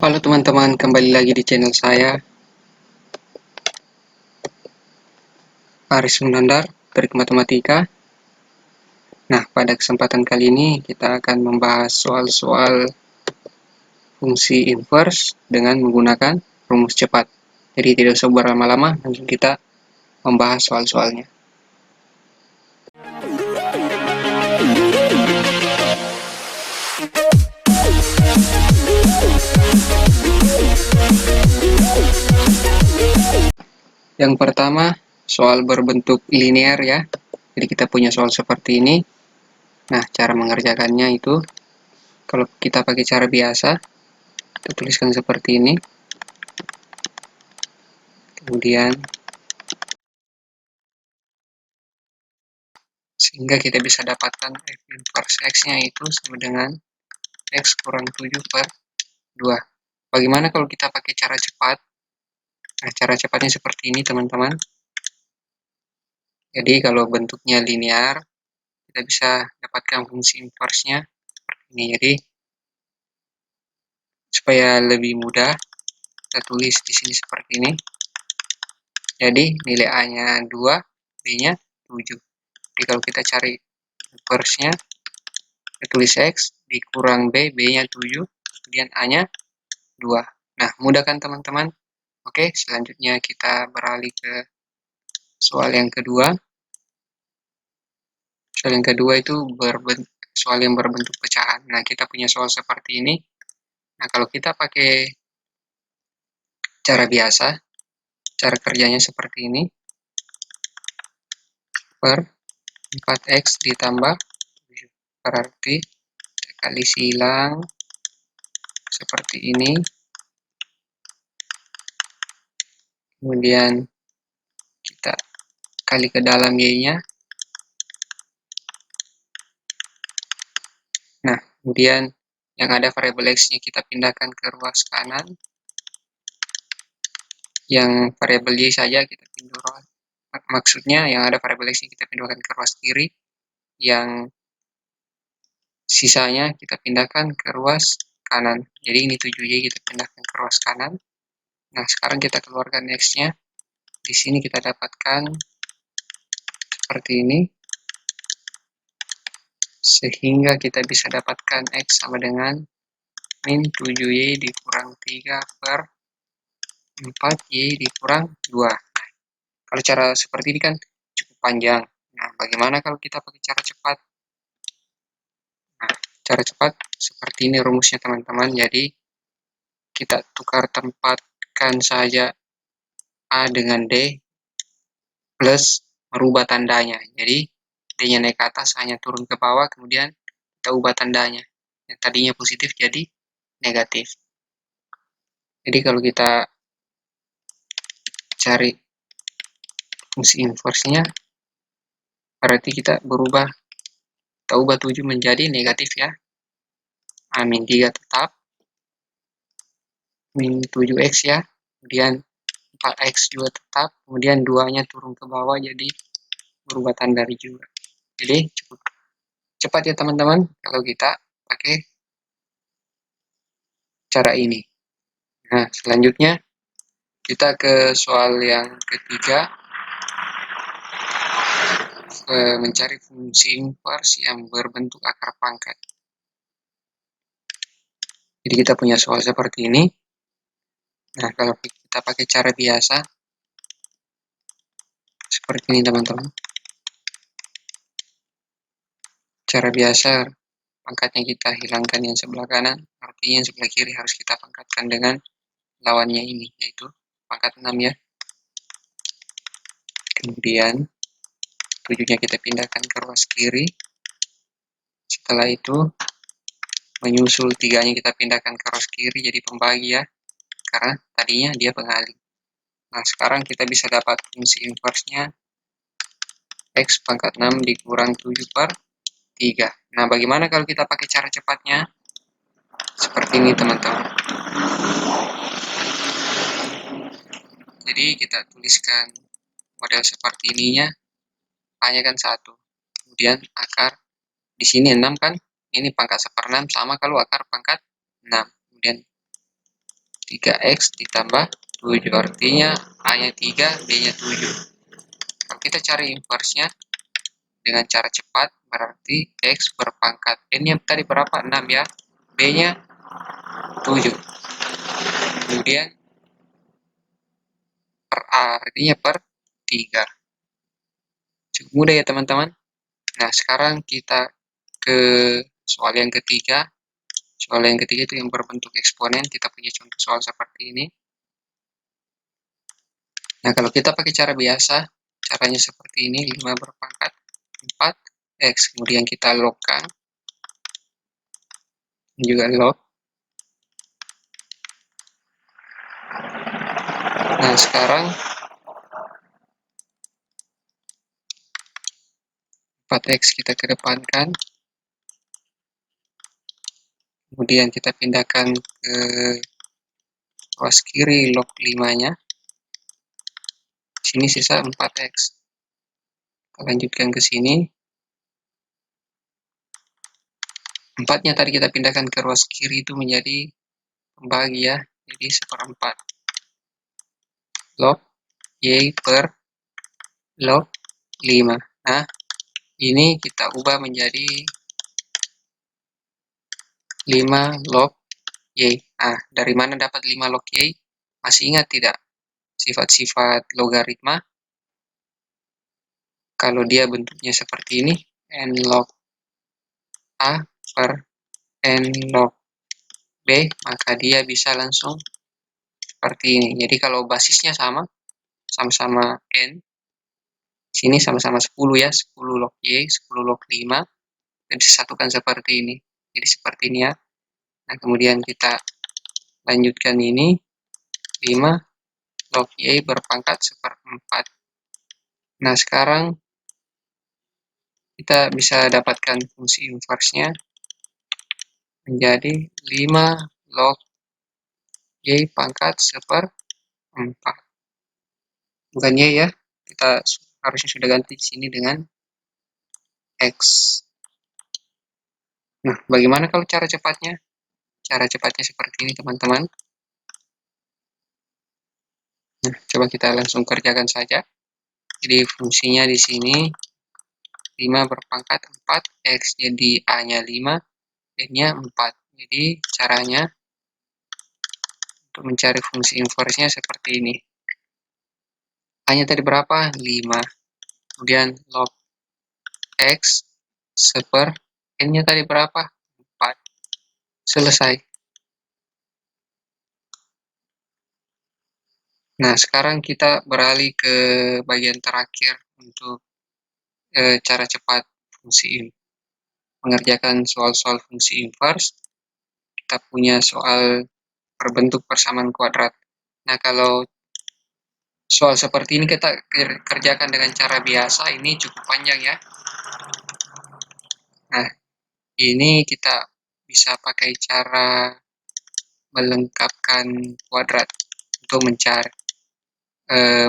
Halo teman-teman, kembali lagi di channel saya, Aris Munandar, Trik Matematika. Nah, pada kesempatan kali ini kita akan membahas soal-soal fungsi inverse dengan menggunakan rumus cepat. Jadi tidak usah berlama-lama, langsung kita membahas soal-soalnya. Yang pertama, soal berbentuk linear ya. Jadi kita punya soal seperti ini. Nah, cara mengerjakannya itu, kalau kita pakai cara biasa, kita tuliskan seperti ini. Kemudian, sehingga kita bisa dapatkan f inverse x-nya itu sama dengan x kurang 7 per 2. Bagaimana kalau kita pakai cara cepat? Nah, cara cepatnya seperti ini, teman-teman. Jadi, kalau bentuknya linear, kita bisa dapatkan fungsi inverse-nya seperti ini. Jadi, supaya lebih mudah, kita tulis di sini seperti ini. Jadi, nilai A-nya 2, B-nya 7. Jadi, kalau kita cari inverse-nya, kita tulis X, dikurang B, B-nya 7, kemudian A-nya 2. Nah, mudah kan teman-teman? Oke, selanjutnya kita beralih ke soal yang kedua. Soal yang kedua itu soal yang berbentuk pecahan. Nah, kita punya soal seperti ini. Nah, kalau kita pakai cara biasa, cara kerjanya seperti ini. Per 4x ditambah 7. Berarti kita kali silang seperti ini. Kemudian kita kali ke dalam y-nya. Nah, kemudian yang ada variabel x-nya kita pindahkan ke ruas kanan. Yang variabel y saja kita pindahkan. Maksudnya yang ada variabel x-nya kita pindahkan ke ruas kiri. Yang sisanya kita pindahkan ke ruas kanan. Jadi ini 7y kita pindahkan ke ruas kanan. Nah, sekarang kita keluarkan x-nya. Di sini kita dapatkan seperti ini. Sehingga kita bisa dapatkan x sama dengan min 7y dikurang 3 per 4y dikurang 2. Nah, kalau cara seperti ini kan cukup panjang. Nah, bagaimana kalau kita pakai cara cepat? Nah, cara cepat seperti ini rumusnya teman-teman. Jadi, kita tukar tempatkan saja A dengan D plus merubah tandanya. Jadi, D-nya naik ke atas, hanya turun ke bawah, kemudian kita ubah tandanya. Yang tadinya positif jadi negatif. Jadi kalau kita cari fungsi inverse-nya, berarti kita ubah 7 menjadi negatif ya. Min 3 tetap, min 7x ya, kemudian 4x juga tetap, kemudian 2-nya turun ke bawah, jadi berubah tanda juga. Jadi cukup cepat ya teman-teman kalau kita pakai cara ini. Nah, selanjutnya kita ke soal yang ketiga, mencari fungsi inverse yang berbentuk akar pangkat. Jadi kita punya soal seperti ini. Nah, kalau kita pakai cara biasa, seperti ini teman-teman. Cara biasa, pangkatnya kita hilangkan yang sebelah kanan, artinya yang sebelah kiri harus kita pangkatkan dengan lawannya ini, yaitu pangkat 6 ya. Kemudian, 7-nya kita pindahkan ke ruas kiri. Setelah itu, menyusul 3-nya kita pindahkan ke ruas kiri jadi pembagi ya, karena tadinya dia pengalih. Nah, sekarang kita bisa dapat fungsi inverse-nya x pangkat 6 dikurang 7 per 3. Nah, bagaimana kalau kita pakai cara cepatnya? Seperti ini, teman-teman. Jadi, kita tuliskan model seperti ininya, A-nya kan 1. Kemudian akar, di sini 6 kan, ini pangkat 1/6, sama kalau akar pangkat 6. Kemudian 3x ditambah 7. Artinya A-nya 3, B-nya 7. Kalau kita cari inversnya dengan cara cepat, berarti x berpangkat. N-nya tadi berapa? 6 ya. B-nya 7. Kemudian per A, artinya per 3. Cukup mudah ya teman-teman. Nah, sekarang kita ke soal yang ketiga. Soal yang ketiga itu yang berbentuk eksponen. Kita punya contoh soal seperti ini. Nah, kalau kita pakai cara biasa, caranya seperti ini. 5 berpangkat 4x. Kemudian kita logkan. Juga log. Nah, sekarang 4x kita kedepankan. Kemudian kita pindahkan ke ruas kiri log 5-nya. Sini sisa 4x. Kita lanjutkan ke sini. 4-nya tadi kita pindahkan ke ruas kiri itu menjadi pembagi ya. Jadi 1/4. Log y per log 5. Nah, ini kita ubah menjadi 5 log y. Nah, dari mana dapat 5 log y? Masih ingat tidak sifat-sifat logaritma? Kalau dia bentuknya seperti ini, n log A per n log B, maka dia bisa langsung seperti ini. Jadi kalau basisnya sama-sama n, sini sama-sama 10 ya, 10 log y, 10 log 5, dan disatukan seperti ini. Jadi seperti ini ya. Nah, kemudian kita lanjutkan ini, 5 log y berpangkat 1/4. Nah, sekarang kita bisa dapatkan fungsi inversnya menjadi 5 log y pangkat 1/4. Bukan y ya, kita harusnya sudah ganti di sini dengan x. Nah, bagaimana kalau cara cepatnya? Cara cepatnya seperti ini, teman-teman. Nah, coba kita langsung kerjakan saja. Jadi, fungsinya di sini 5 berpangkat 4, x jadi A-nya 5, N-nya 4. Jadi, caranya untuk mencari fungsi inversnya seperti ini. A-nya tadi berapa? 5. Kemudian log x seper N-nya tadi berapa? 4. Selesai. Nah, sekarang kita beralih ke bagian terakhir untuk cara cepat fungsi mengerjakan soal-soal fungsi inverse. Kita punya soal berbentuk persamaan kuadrat. Nah, kalau soal seperti ini kita kerjakan dengan cara biasa, ini cukup panjang ya. Nah, ini kita bisa pakai cara melengkapkan kuadrat untuk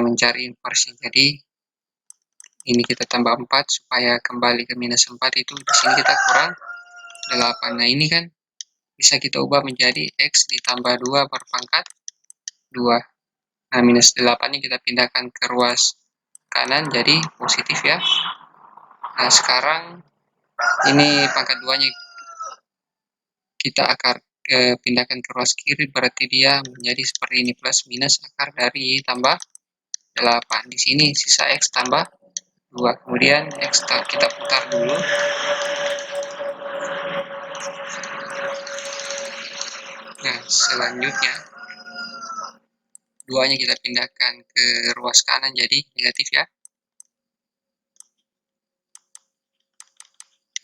mencari inversi. Jadi, ini kita tambah 4 supaya kembali ke minus 4 itu di sini kita kurang 8. Nah, ini kan bisa kita ubah menjadi x ditambah 2 berpangkat 2. Nah, minus 8-nya kita pindahkan ke ruas kanan jadi positif ya. Nah, sekarang ini pangkat 2-nya kita pindahkan ke ruas kiri, berarti dia menjadi seperti ini, plus minus akar dari y tambah 8. Di sini sisa x tambah 2. Kemudian x kita putar dulu. Nah, selanjutnya 2-nya kita pindahkan ke ruas kanan jadi negatif ya.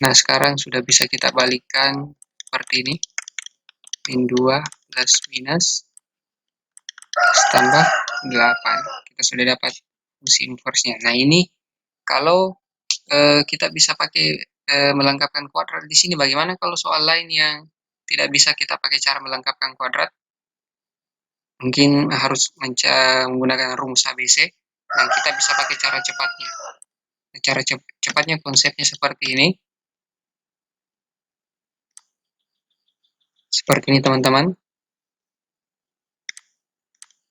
Nah, sekarang sudah bisa kita balikkan seperti ini. Min 2 plus minus tambah 8. Kita sudah dapat fungsi inversnya. Nah, ini kalau kita bisa pakai melengkapkan kuadrat di sini. Bagaimana kalau soal lain yang tidak bisa kita pakai cara melengkapkan kuadrat? Mungkin harus menggunakan rumus ABC. Nah, kita bisa pakai cara cepatnya. Cara cepatnya konsepnya seperti ini. Seperti ini, teman-teman.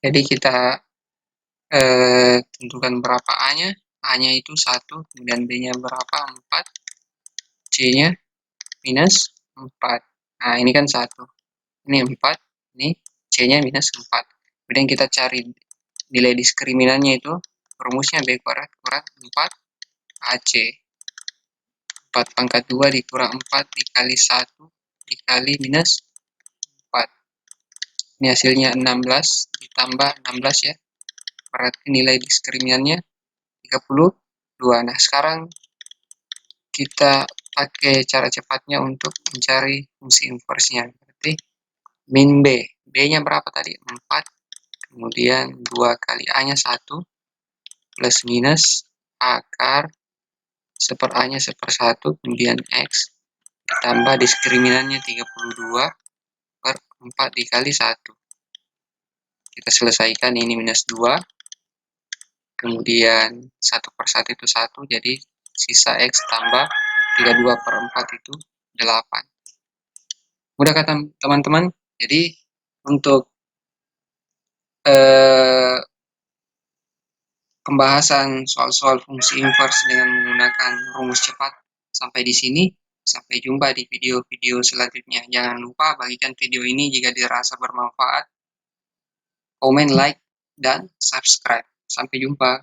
Jadi kita tentukan berapa A-nya. A-nya itu 1, kemudian B-nya berapa? 4, C-nya minus 4. Nah, ini kan 1. Ini 4, ini C-nya minus 4. Kemudian kita cari nilai diskriminannya itu, rumusnya B kuadrat kurang 4 AC. 4 pangkat 2 dikurang 4 dikali 1 dikali minus 4. Ini hasilnya 16 ditambah 16 ya. Berarti nilai diskriminannya 32. Nah, sekarang kita pakai cara cepatnya untuk mencari fungsi inversnya. Berarti min B. B-nya berapa tadi? 4. Kemudian 2 kali A-nya 1. Plus minus akar seper A-nya seper 1. Kemudian X. Ditambah diskriminannya 32 per 4 dikali 1. Kita selesaikan ini minus 2. Kemudian 1 per 1 itu 1. Jadi sisa X tambah 32 per 4 itu 8. Mudah kata teman-teman? Jadi untuk eh, pembahasan soal-soal fungsi inverse dengan menggunakan rumus cepat sampai di sini. Sampai jumpa di video-video selanjutnya. Jangan lupa bagikan video ini jika dirasa bermanfaat. Komen, like, dan subscribe. Sampai jumpa.